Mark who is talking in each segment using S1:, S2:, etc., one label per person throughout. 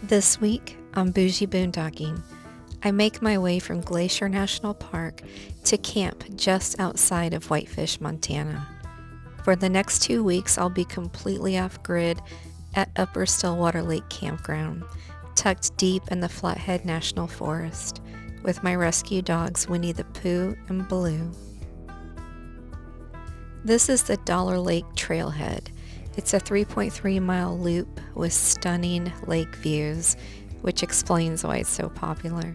S1: This week on Bougie Boondocking, I make my way from Glacier National Park to camp just outside of Whitefish, Montana. For the next 2 weeks, I'll be completely off grid at Upper Stillwater Lake campground, tucked deep in the Flathead National Forest, with my rescue dogs Winnie the Pooh and Blue. This is the Dollar Lake Trailhead. It's a 3.3-mile loop with stunning lake views, which explains why it's so popular.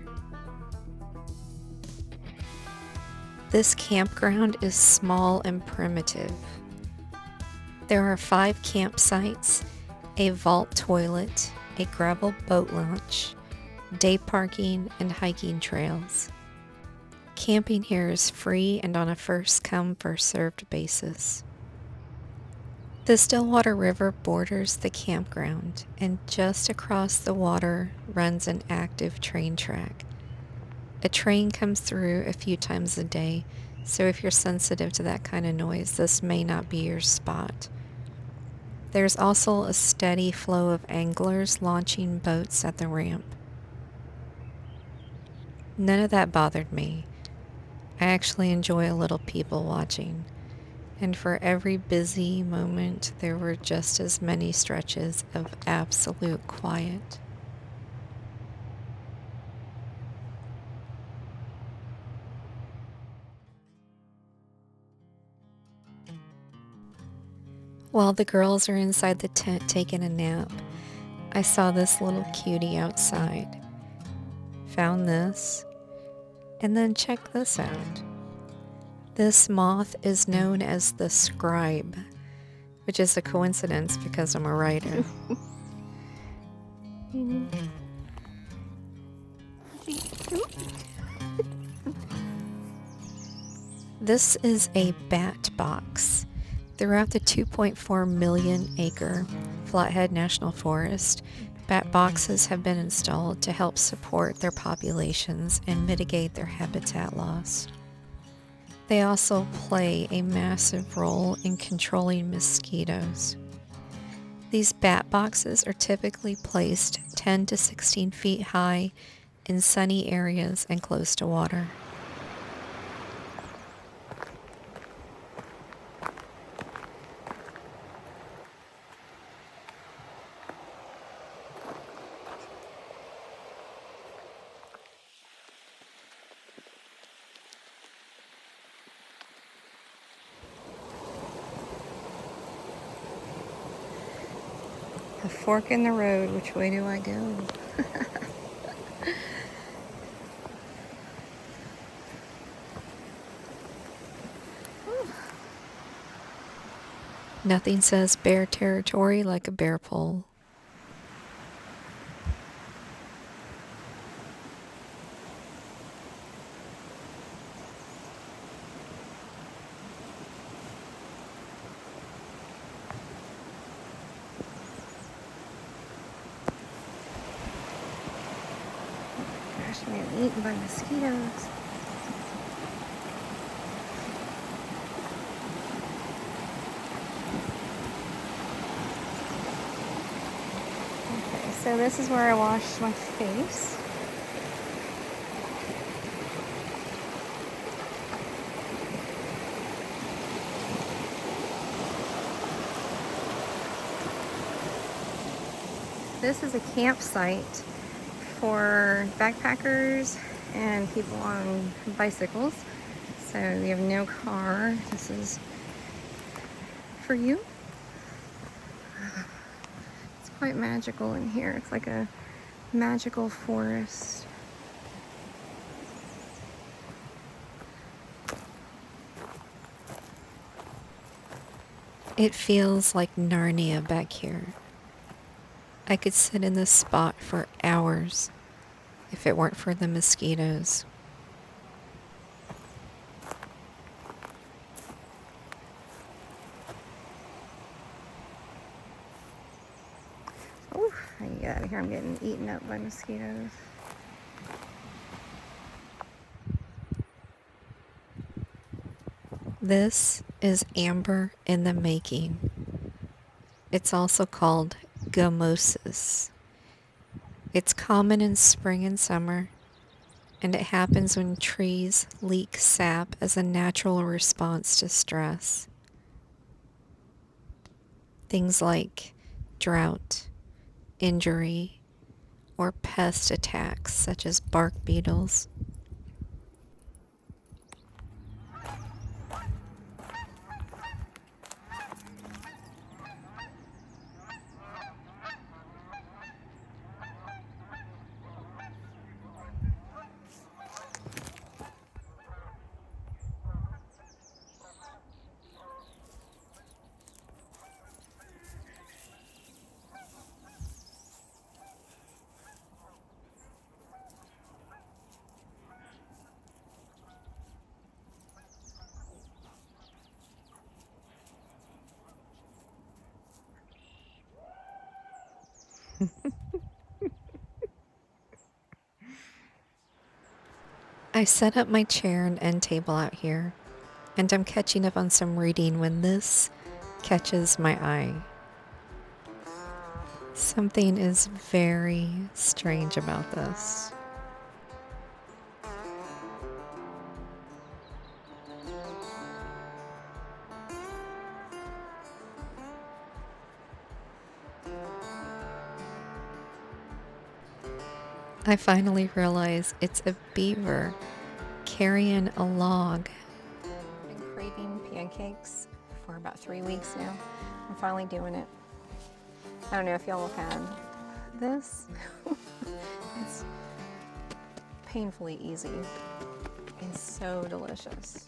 S1: This campground is small and primitive. There are 5 campsites, a vault toilet, a gravel boat launch, day parking, and hiking trails. Camping here is free and on a first-come, first-served basis. The Stillwater River borders the campground, and just across the water runs an active train track. A train comes through a few times a day, so if you're sensitive to that kind of noise, this may not be your spot. There's also a steady flow of anglers launching boats at the ramp. None of that bothered me. I actually enjoy a little people watching. And for every busy moment, there were just as many stretches of absolute quiet. While the girls are inside the tent taking a nap, I saw this little cutie outside. Found this, and then check this out. This moth is known as the scribe, which is a coincidence because I'm a writer. This is a bat box. Throughout the 2.4 million acre Flathead National Forest, bat boxes have been installed to help support their populations and mitigate their habitat loss. They also play a massive role in controlling mosquitoes. These bat boxes are typically placed 10 to 16 feet high in sunny areas and close to water. A fork in the road, which way do I go? Nothing says bear territory like a bear pole. Gosh, I'm getting eaten by mosquitoes. Okay, so this is where I wash my face. This is a campsite for backpackers and people on bicycles. So you have no car. This is for you. It's quite magical in here. It's like a magical forest. It feels like Narnia back here. I could sit in this spot for hours if it weren't for the mosquitoes. Oh, I need to get out of here. I'm getting eaten up by mosquitoes. This is amber in the making. It's also called gummosis. It's common in spring and summer, and it happens when trees leak sap as a natural response to stress. Things like drought, injury, or pest attacks such as bark beetles. I set up my chair and end table out here, and I'm catching up on some reading when this catches my eye. Something is very strange about this. I finally realize it's a beaver carrying a log. I've been craving pancakes for about 3 weeks now. I'm finally doing it. I don't know if y'all have had this. It's painfully easy and so delicious.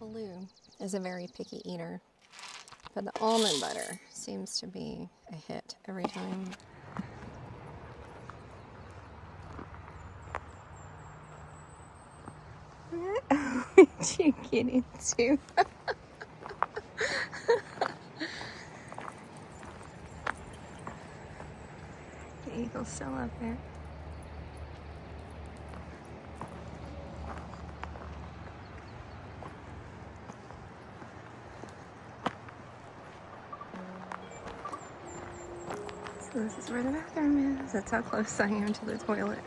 S1: Blue is a very picky eater, but the almond butter seems to be a hit every time. What did you get into? The eagle's still up there. So this is where the bathroom is. That's how close I am to the toilet.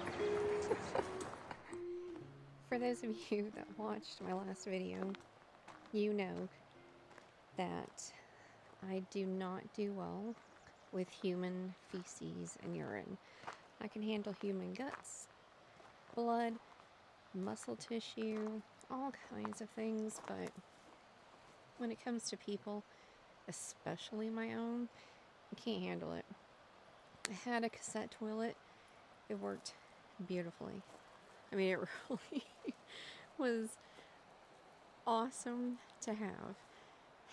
S1: For those of you that watched my last video, you know that I do not do well with human feces and urine. I can handle human guts, blood, muscle tissue, all kinds of things, but when it comes to people, especially my own, I can't handle it. I had a cassette toilet. It worked beautifully. I mean, it really was awesome to have.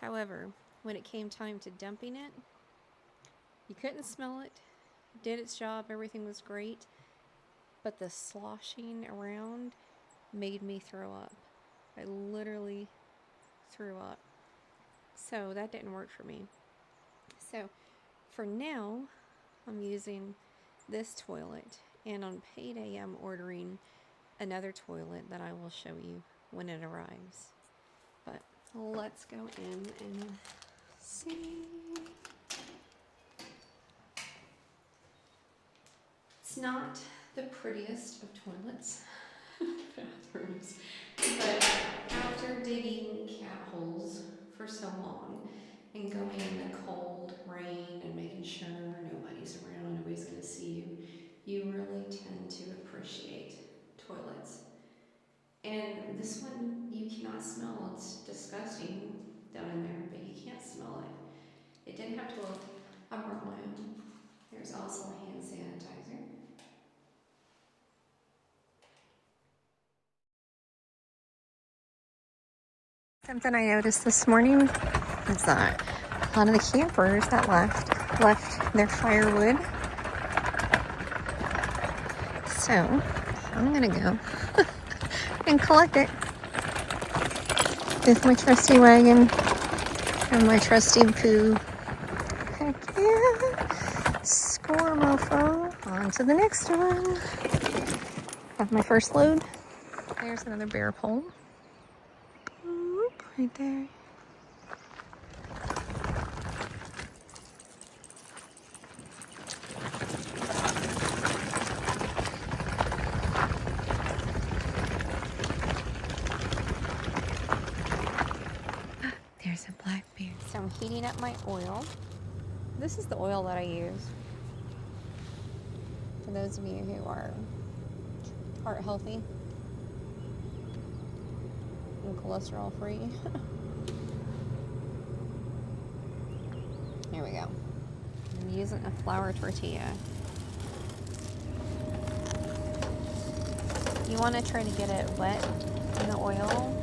S1: However, when it came time to dumping it, you couldn't smell it. It did its job. Everything was great. But the sloshing around made me throw up. I literally threw up. So that didn't work for me. So for now, I'm using this toilet, and on payday I'm ordering another toilet that I will show you when it arrives. But let's go in and see. It's not the prettiest of toilets, bathrooms, but after digging cat holes for so long and going in the cold rain and making sure nobody's around, nobody's going to see you, you really tend to appreciate toilets. And this one you cannot smell. It's disgusting down in there, but you can't smell it. It didn't have to, I brought my own. There's also a hand sanitizer. Something I noticed this morning is that a lot of the campers that left left their firewood. So I'm gonna go and collect it with my trusty wagon and my trusty poo. Heck yeah! Score, mofo. On to the next one. Have my first load. There's another bear pole. Oop, right there. There's a black bear. So I'm heating up my oil. This is the oil that I use. For those of you who are heart healthy and cholesterol free. Here we go. I'm using a flour tortilla. You want to try to get it wet in the oil.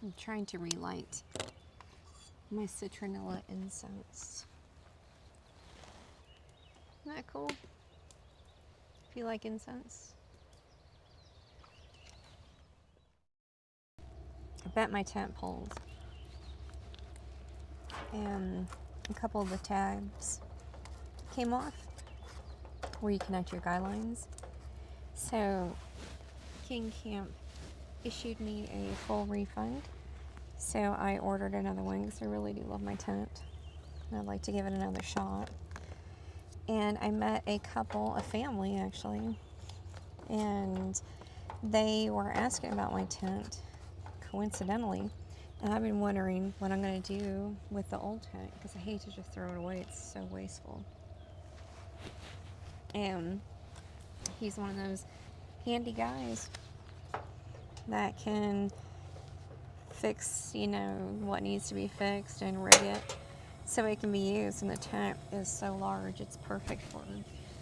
S1: I'm trying to relight my citronella incense. Isn't that cool? If you like incense. I bet my tent poles. And a couple of the tabs came off where you connect your guy lines. So King Camp issued me a full refund. So I ordered another one because I really do love my tent. And I'd like to give it another shot. And I met a couple, a family actually, and they were asking about my tent, coincidentally. And I've been wondering what I'm going to do with the old tent because I hate to just throw it away. It's so wasteful. And he's one of those handy guys that can fix, you know, what needs to be fixed and rig it so it can be used. And the tent is so large, it's perfect for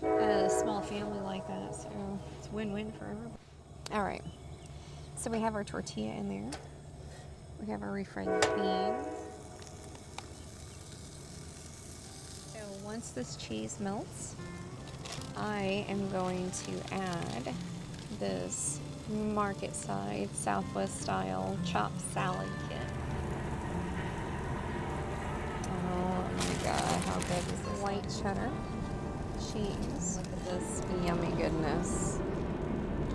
S1: a small family like that. So it's win-win for everybody. All right, so we have our tortilla in there. We have our refried beans. So once this cheese melts, I am going to add this market side Southwest style chopped salad kit. Oh my god, how good is this? White cheddar cheese. Look at this yummy goodness.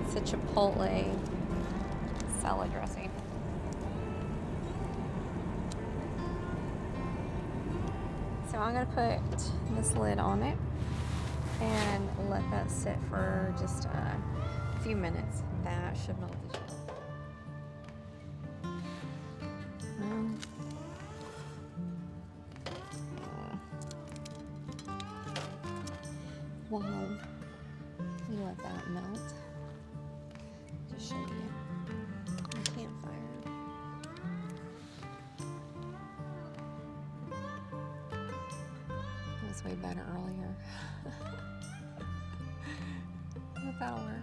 S1: It's a chipotle salad dressing. So I'm going to put this lid on it and let that sit for just a few minutes. That should melt the cheese. While we let that melt, just show you the campfire. It was way better earlier. But that'll work.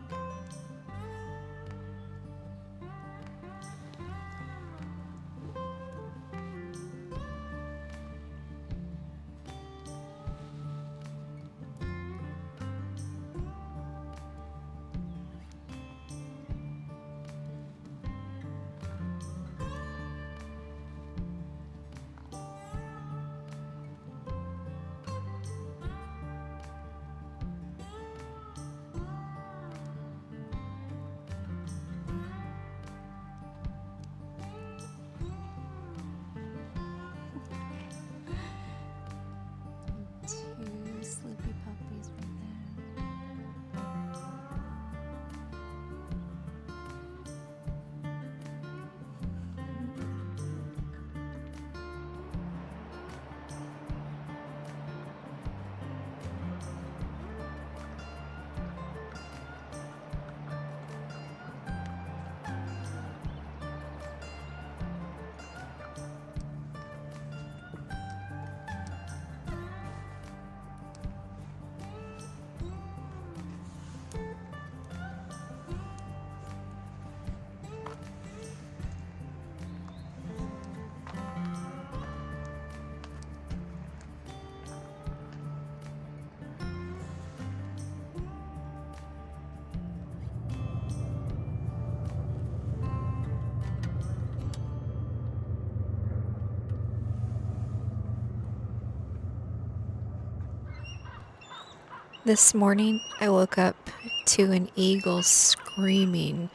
S1: This morning, I woke up to an eagle screaming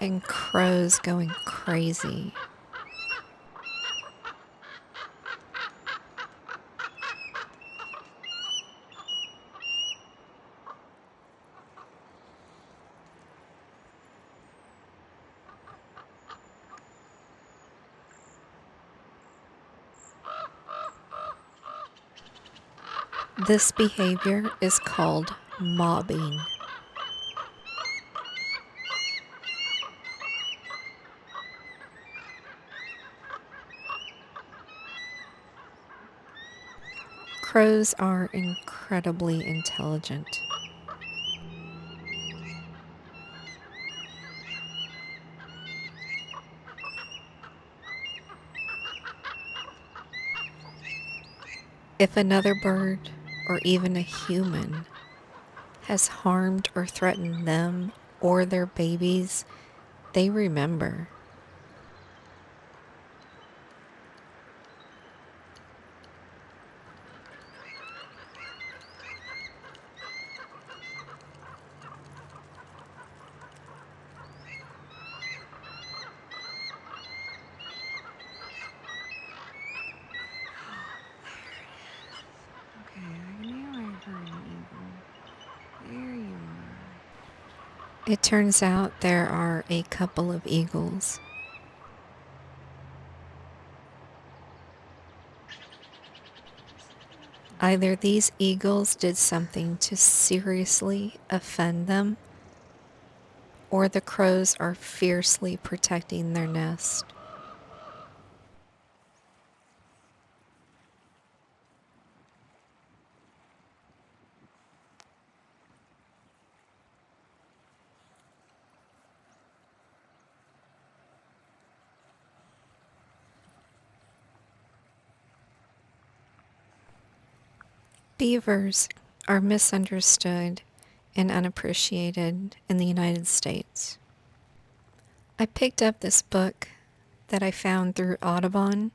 S1: and crows going crazy. This behavior is called mobbing. Crows are incredibly intelligent. If another bird, or even a human, has harmed or threatened them or their babies, they remember.
S2: Okay, I knew I heard an eagle. There you are.
S1: It turns out there are a couple of eagles. Either these eagles did something to seriously offend them, or the crows are fiercely protecting their nest. Beavers are misunderstood and unappreciated in the United States. I picked up this book that I found through Audubon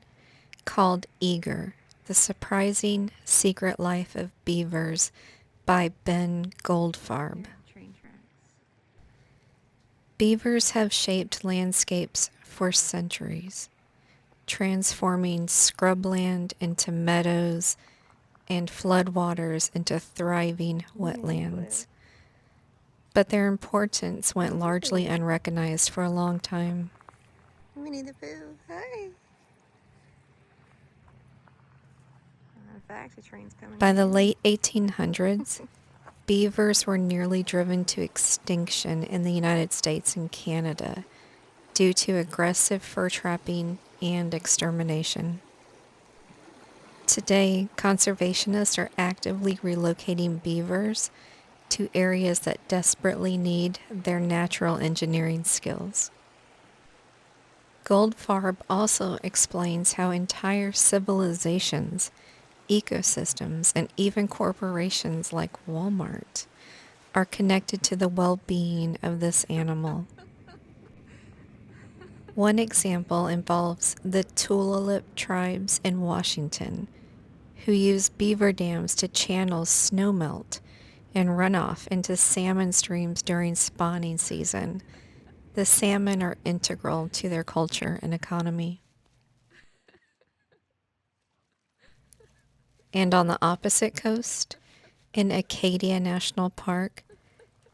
S1: called Eager: The Surprising Secret Life of Beavers by Ben Goldfarb.
S2: Train tracks.
S1: Beavers have shaped landscapes for centuries, transforming scrubland into meadows and floodwaters into thriving wetlands. But their importance went largely unrecognized for a long time.
S2: Winnie the Pooh, hi. In fact, the train's coming.
S1: By the late 1800s, beavers were nearly driven to extinction in the United States and Canada due to aggressive fur trapping and extermination. Today, conservationists are actively relocating beavers to areas that desperately need their natural engineering skills. Goldfarb also explains how entire civilizations, ecosystems, and even corporations like Walmart are connected to the well-being of this animal. One example involves the Tulalip tribes in Washington, who use beaver dams to channel snowmelt and runoff into salmon streams during spawning season. The salmon are integral to their culture and economy. And on the opposite coast, in Acadia National Park,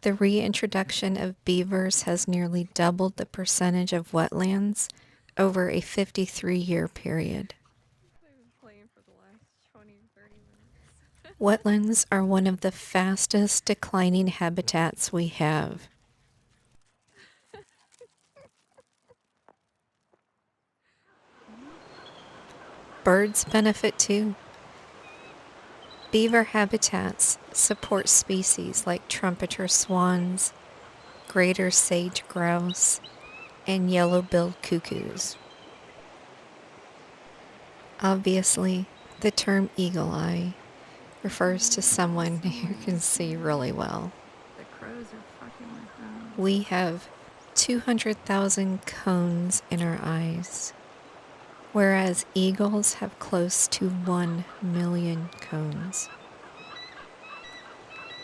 S1: the reintroduction of beavers has nearly doubled the percentage of wetlands over a 53-year period.
S2: They've been playing for the last 20, 30 minutes.
S1: Wetlands are one of the fastest declining habitats we have. Birds benefit too. Beaver habitats support species like trumpeter swans, greater sage grouse, and yellow-billed cuckoos. Obviously, the term eagle eye refers to someone who can see really well.
S2: The crows are fucking with them.
S1: We have 200,000 cones in our eyes, whereas eagles have close to 1 million cones.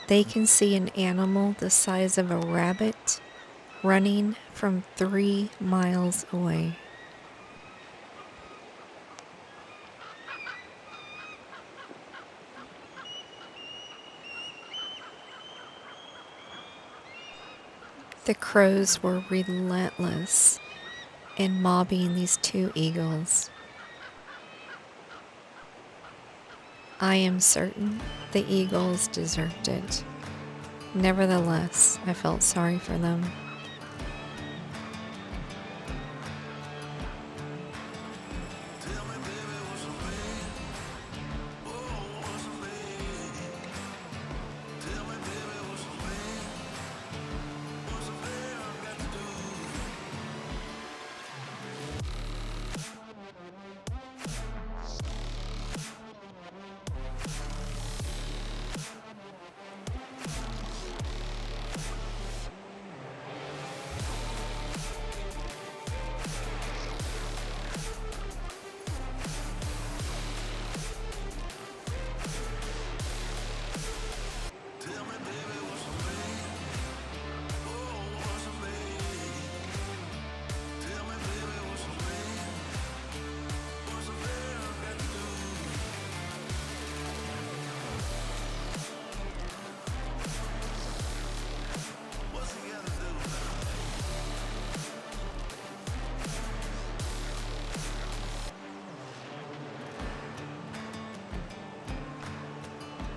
S1: They can see an animal the size of a rabbit running from 3 miles away. The crows were relentless in mobbing these 2 eagles. I am certain the eagles deserved it. Nevertheless, I felt sorry for them.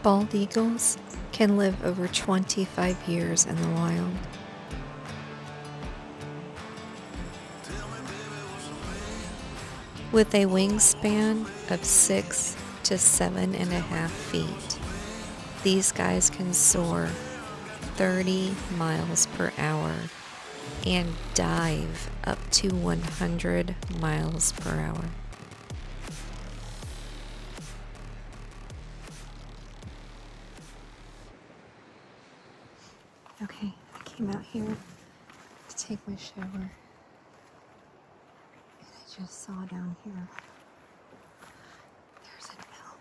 S1: Bald eagles can live over 25 years in the wild. With a wingspan of 6 to 7.5 feet, these guys can soar 30 miles per hour and dive up to 100 miles per hour. Okay, I came out here to take my shower, and I just saw down here, there's an elk.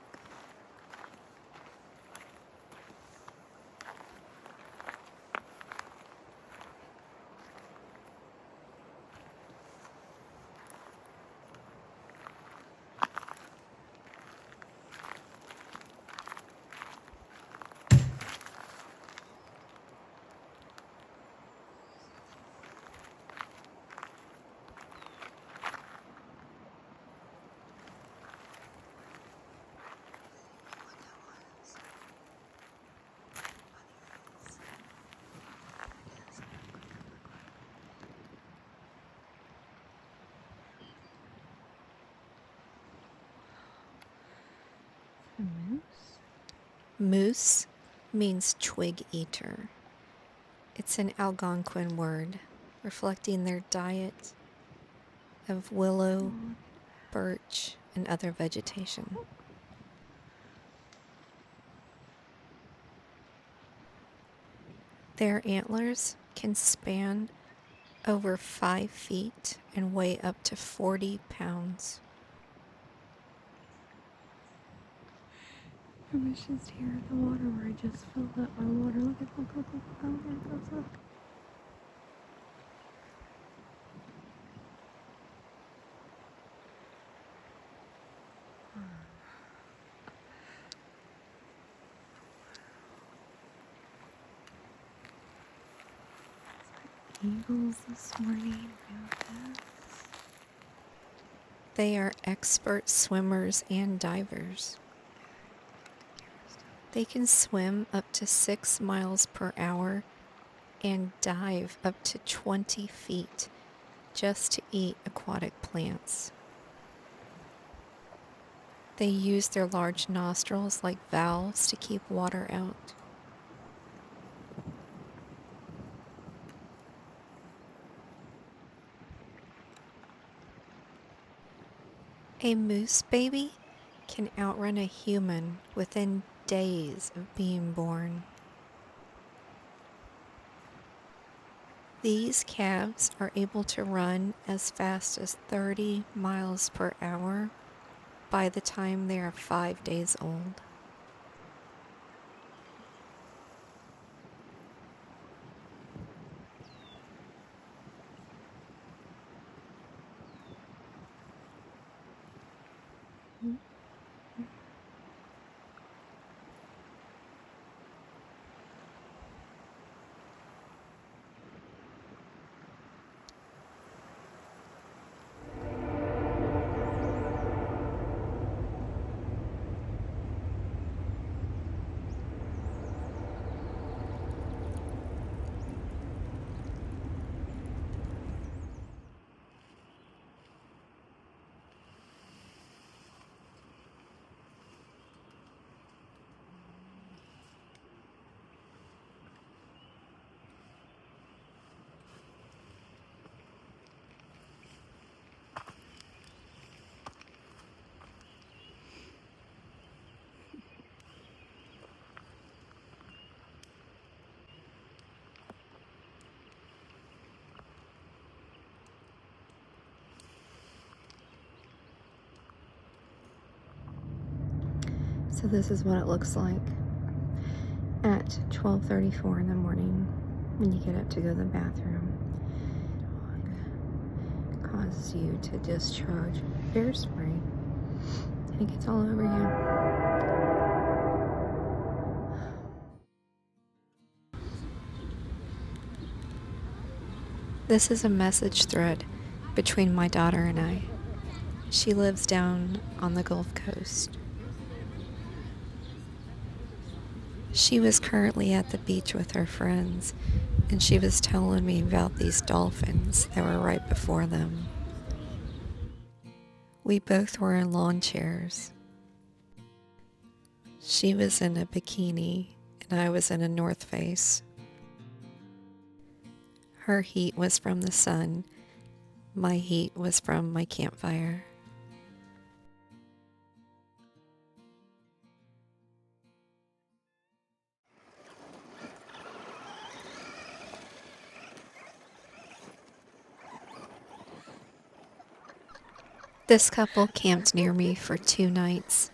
S1: A moose? Moose means twig eater. It's an Algonquin word reflecting their diet of willow, birch, and other vegetation. Their antlers can span over 5 feet and weigh up to 40 pounds.
S2: I was just here at the water where I just filled up my water. Look, look, how it goes up. Eagles this morning, real fast.
S1: They are expert swimmers and divers. They can swim up to 6 miles per hour and dive up to 20 feet just to eat aquatic plants. They use their large nostrils like valves to keep water out. A moose baby can outrun a human within days of being born. These calves are able to run as fast as 30 miles per hour by the time they are 5 days old. So this is what it looks like at 12:34 in the morning when you get up to go to the bathroom. Dog causes you to discharge bear spray and it gets all over you. This is a message thread between my daughter and I. She lives down on the Gulf Coast. She was currently at the beach with her friends, and she was telling me about these dolphins that were right before them. We both were in lawn chairs. She was in a bikini, and I was in a North Face. Her heat was from the sun. My heat was from my campfire. This couple camped near me for 2 nights.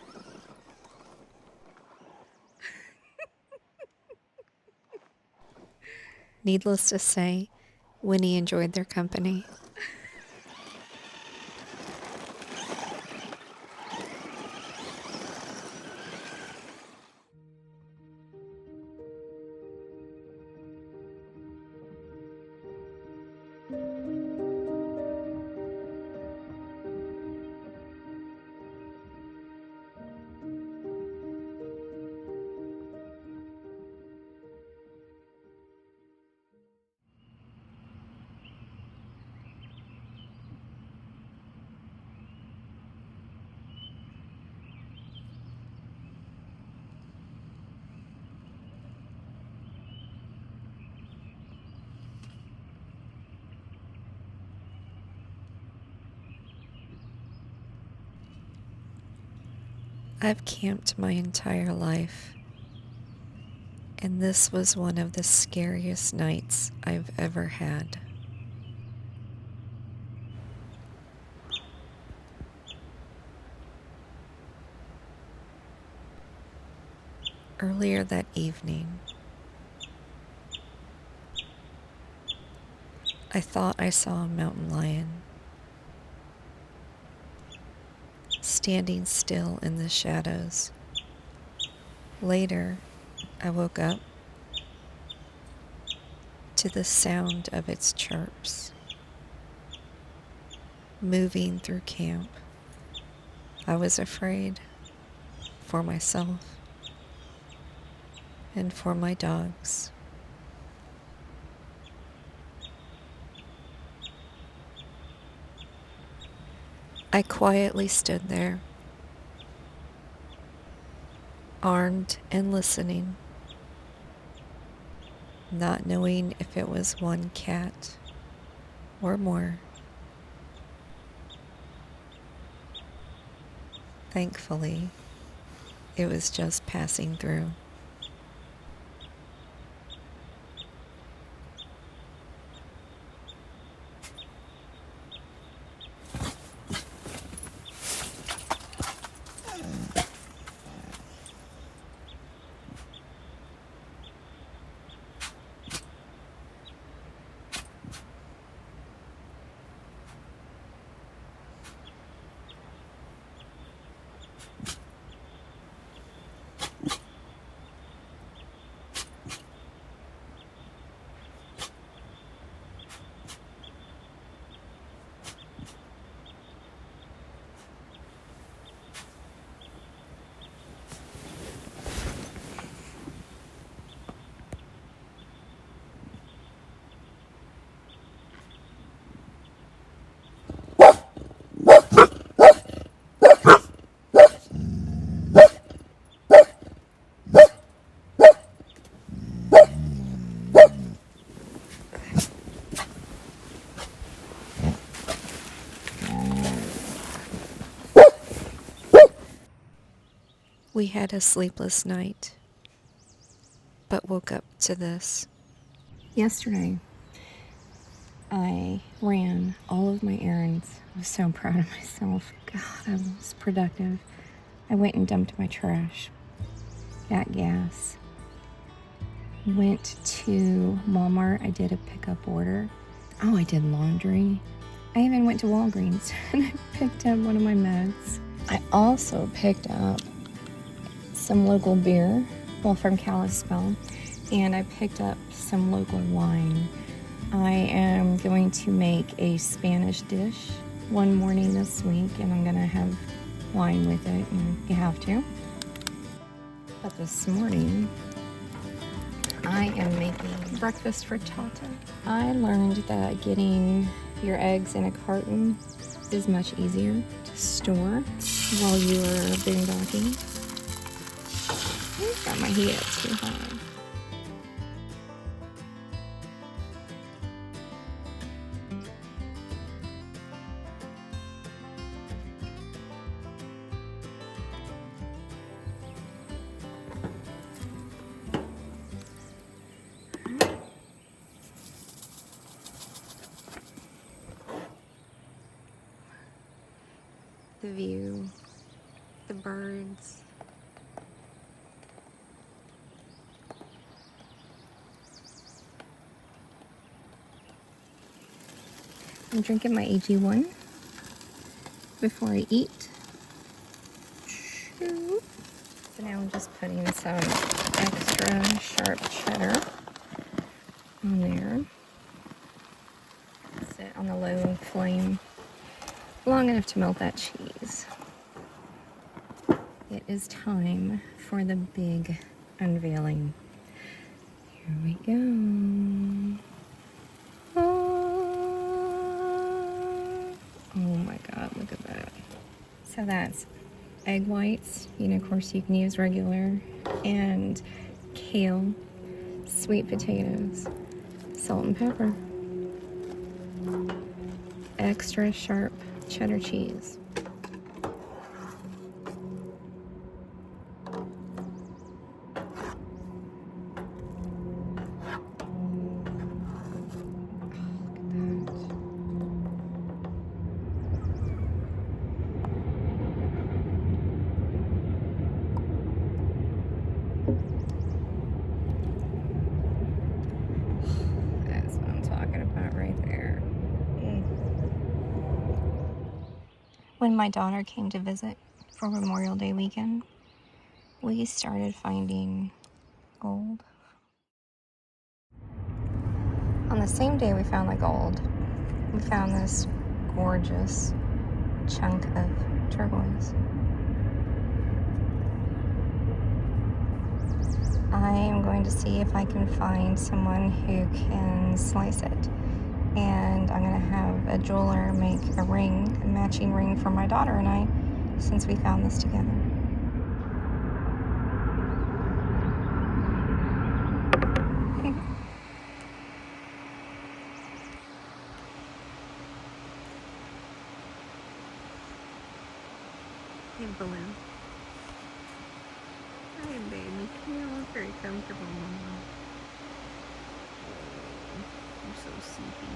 S1: Needless to say, Winnie enjoyed their company. I've camped my entire life, and this was one of the scariest nights I've ever had. Earlier that evening, I thought I saw a mountain lion standing still in the shadows. Later, I woke up to the sound of its chirps moving through camp. I was afraid for myself and for my dogs. I quietly stood there, armed and listening, not knowing if it was one cat or more. Thankfully, it was just passing through. We had a sleepless night, but woke up to this. Yesterday, I ran all of my errands. I was so proud of myself. God, I was productive. I went and dumped my trash, got gas, went to Walmart. I did a pickup order. Oh, I did laundry. I even went to Walgreens and I picked up one of my meds. I also picked up some local beer, well, from Kalispell, and I picked up some local wine. I am going to make a Spanish dish one morning this week, and I'm gonna have wine with it, and you have to. But this morning, I am making breakfast for Tata. I learned that getting your eggs in a carton is much easier to store while you are boondocking. Got my heat up too high. The view, the birds. I'm drinking my AG1 before I eat. So now I'm just putting some extra sharp cheddar on there. Sit on the low flame long enough to melt that cheese. It is time for the big unveiling. Here we go. Oh my God, look at that. So that's egg whites, of course you can use regular, and kale, sweet potatoes, salt and pepper, extra sharp cheddar cheese. That's what I'm talking about right there. When my daughter came to visit for Memorial Day weekend, we started finding gold. On the same day we found the gold, we found this gorgeous chunk of turquoise. I am going to see if I can find someone who can slice it. And I'm going to have a jeweler make a ring, a matching ring for my daughter and I, since we found this together. Hey, Balloon. Hi, baby. You look very comfortable, Mama. You're so sleepy.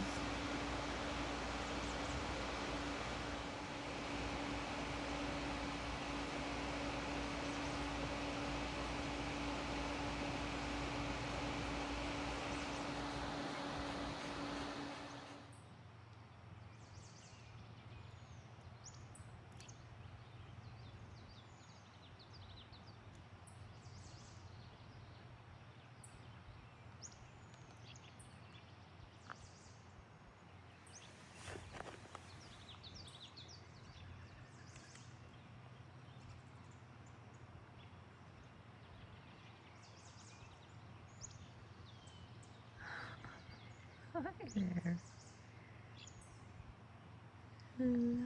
S1: Hi there. Hello.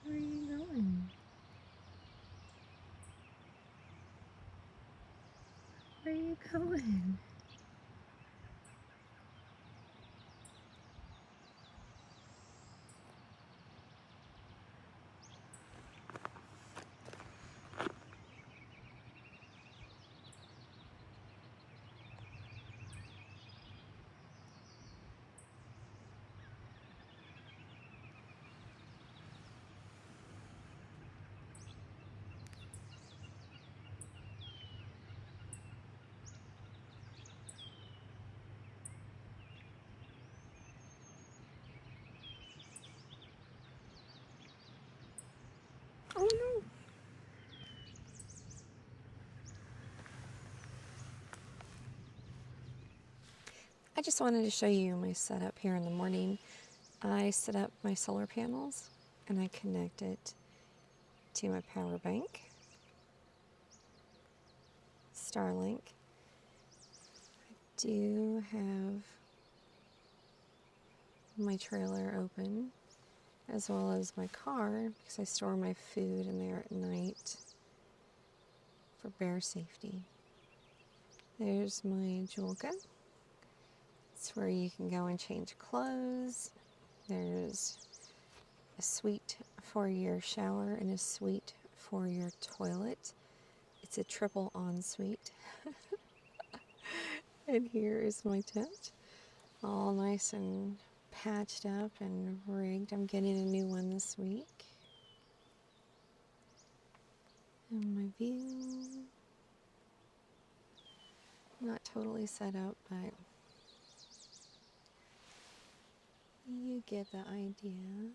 S1: Where are you going? Where are you going?
S2: Oh no.
S1: I just wanted to show you my setup here in the morning. I set up my solar panels and I connect it to my power bank, Starlink. I do have my trailer open as well as my car because I store my food in there at night for bear safety. There's my Julka. It's where you can go and change clothes. There's a suite for your shower and a suite for your toilet. It's a triple ensuite. And here is my tent, all nice and patched up and rigged. I'm getting a new one this week. And my view, not totally set up, but you get the idea.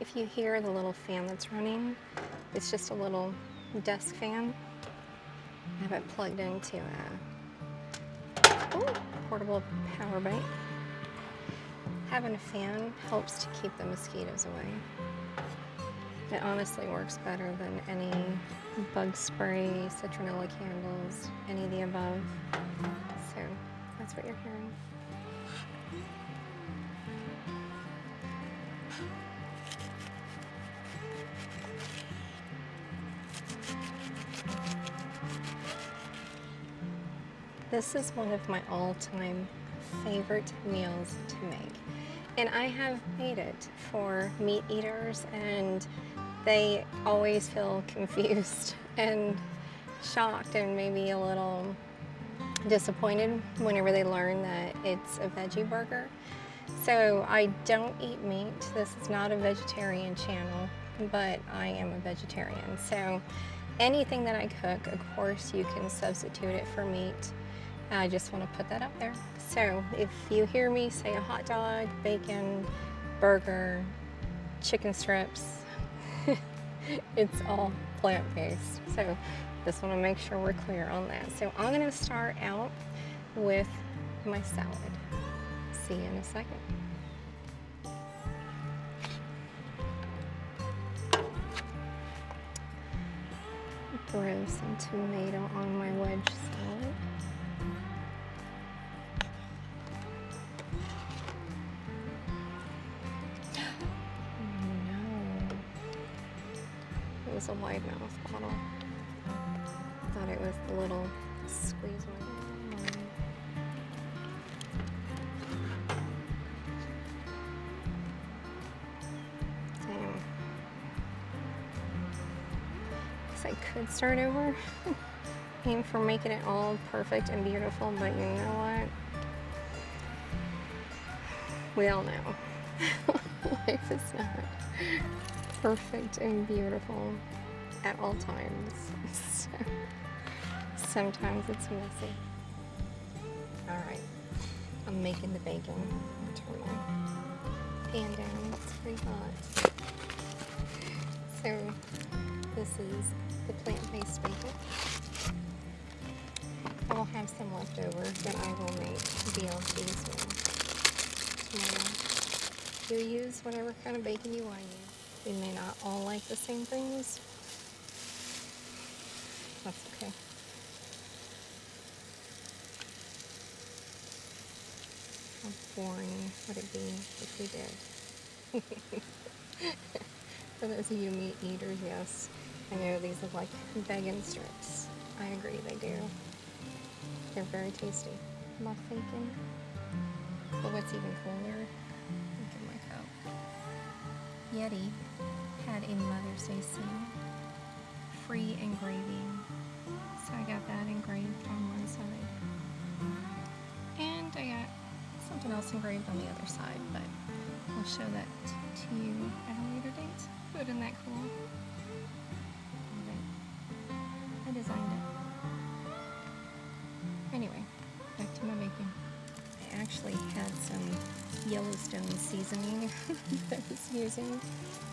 S1: If you hear the little fan that's running, it's just a little desk fan. I have it plugged into a portable power bank. Having a fan helps to keep the mosquitoes away. It honestly works better than any bug spray, citronella candles, any of the above. So that's what you're hearing. This is one of my all-time favorite meals to make. And I have made it for meat eaters, and they always feel confused and shocked and maybe a little disappointed whenever they learn that it's a veggie burger. So I don't eat meat. This is not a vegetarian channel, but I am a vegetarian. So anything that I cook, of course, you can substitute it for meat. I just want to put that out there. So if you hear me say a hot dog, bacon, burger, chicken strips, it's all plant-based. So just want to make sure we're clear on that. So I'm going to start out with my salad. See you in a second. Throw some tomato on my wedge salad. It was a wide mouth bottle. Thought it was the little squeeze one. Damn. Guess I could start over. Aim for making it all perfect and beautiful, but you know what? We all know. Life is not perfect and beautiful at all times. So, sometimes it's messy. All right, I'm making the bacon. Turn my pan down, it's pretty hot. So this is the plant-based bacon. I will have some left over that I will make BLTs with tomorrow. You use whatever kind of bacon you want to use. We may not all like the same things. That's okay. How boring would it be if we did? For those of you meat eaters, yes. I know these look like vegan strips. I agree, they do. They're very tasty. My thinking. But what's even cooler? Look at my cup. Yeti had a Mother's Day sale, free engraving, so I got that engraved on one side, and I got something else engraved on the other side, but I'll show that to you at a later date. But isn't that cool? I designed it. Anyway, back to my bacon. I actually had some Yellowstone seasoning that I was using,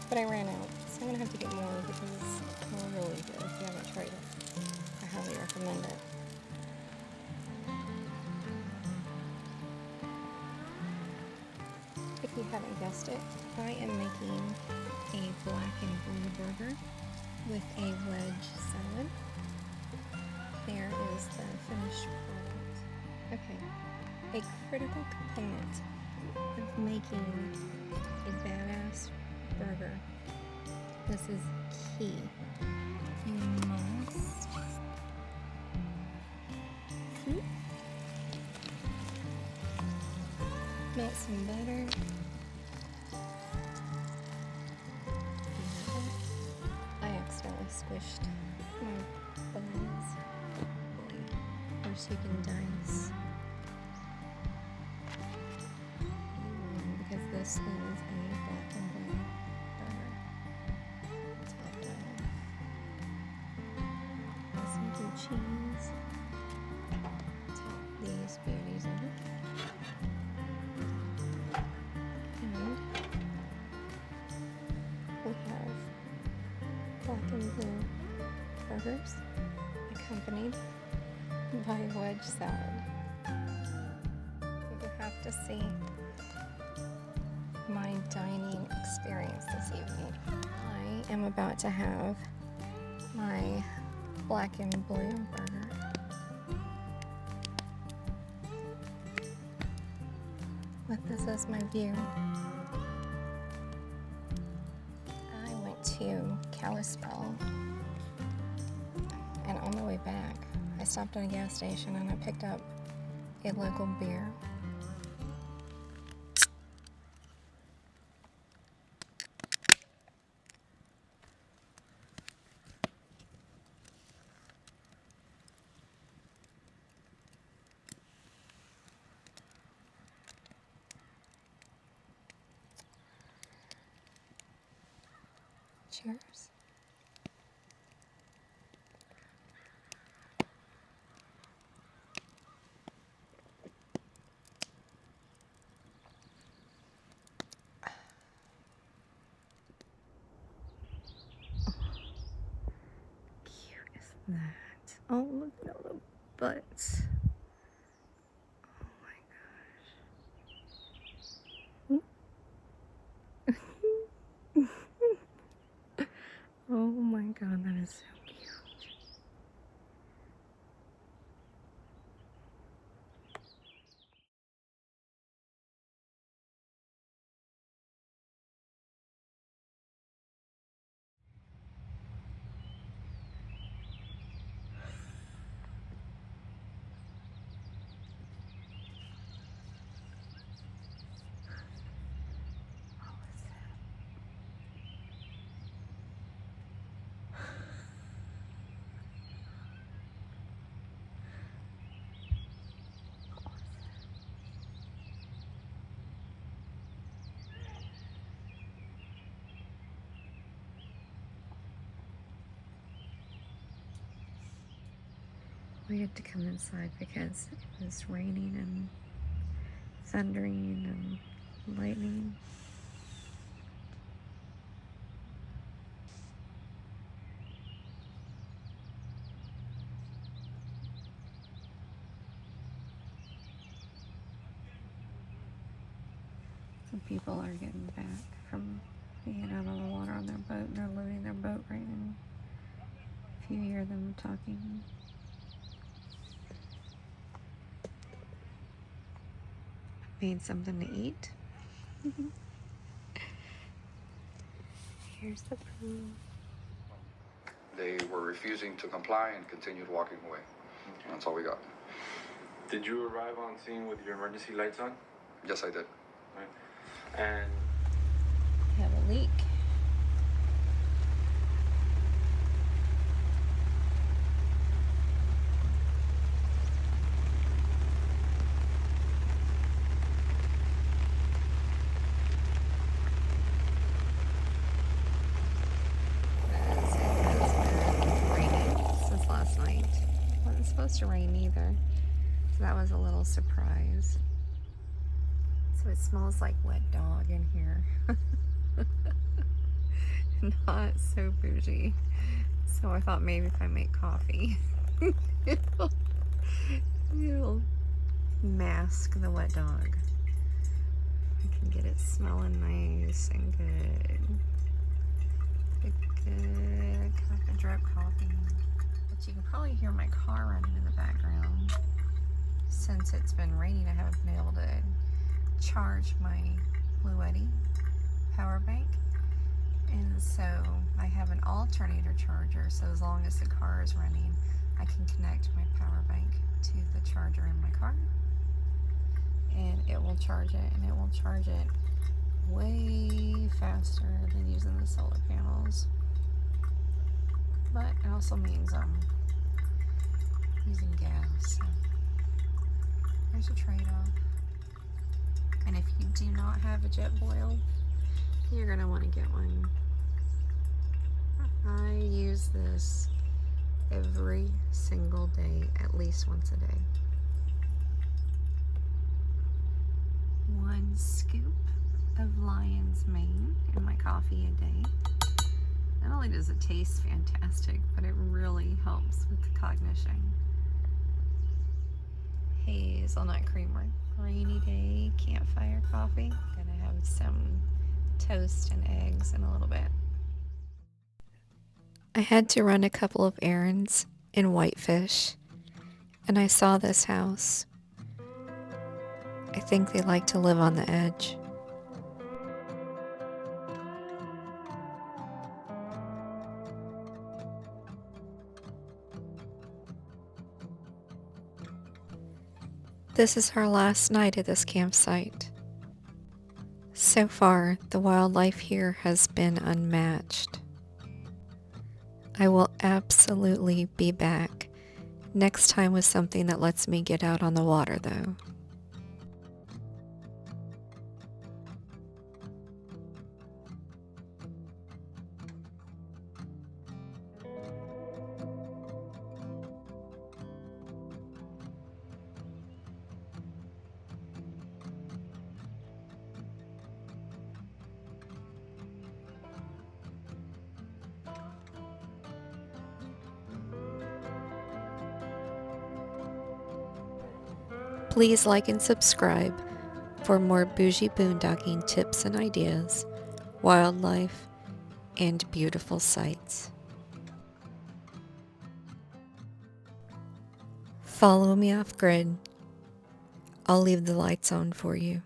S1: but I ran out, so I'm gonna have to get more because they're really good. If you haven't tried it, I highly recommend it. If you haven't guessed it, I am making a black and blue burger with a wedge salad. There is the finished product. Okay, a critical component of making a badass burger. This is key. You must melt some butter. I accidentally squished my buns. First you can dice. Because this is a black and blue burger. Topped off with some blue cheese. Top these beauties over. And we have black and blue burgers accompanied by wedge salad. You have to see my dining experience this evening. I am about to have my black and blue burger with this as my view. I went to Kalispell, and on the way back I stopped at a gas station and I picked up a local beer. Cheers. Cute is that? Oh, look at all the butts. Oh my gosh. Oh my god, that is so cute. We had to come inside because it was raining and thundering and lightning. Some people are getting back from being out on the water on their boat, and they're loading their boat right now. If you hear them talking. Made something to eat. Here's the pool.
S3: They were refusing to comply and continued walking away. Okay. That's all we got.
S4: Did you arrive on scene with your emergency lights on?
S3: Yes, I did.
S4: Right. And
S1: We have a leak. Supposed to rain either, so that was a little surprise. So So it smells like wet dog in here. Not so bougie. So I thought maybe if I make coffee, it'll mask the wet dog. I can get it smelling nice and good. A good cup of drip coffee. But you can probably hear my car running in the background. Since it's been raining, I haven't been able to charge my Bluetti power bank. And so I have an alternator charger, so as long as the car is running, I can connect my power bank to the charger in my car. And it will charge it, and it will charge it way faster than using the solar panels. But it also means I'm using gas, so there's a trade-off. And if you do not have a jet boil, you're gonna want to get one. I use this every single day, at least once a day. 1 scoop of lion's mane in my coffee a day. Not only does it taste fantastic, but it really helps with the cognition. Hazelnut creamer, rainy day campfire coffee. Gonna have some toast and eggs in a little bit. I had to run a couple of errands in Whitefish, and I saw this house. I think they like to live on the edge. This is our last night at this campsite. So far, the wildlife here has been unmatched. I will absolutely be back next time with something that lets me get out on the water, though. Please like and subscribe for more bougie boondocking tips and ideas, wildlife, and beautiful sights. Follow me off grid. I'll leave the lights on for you.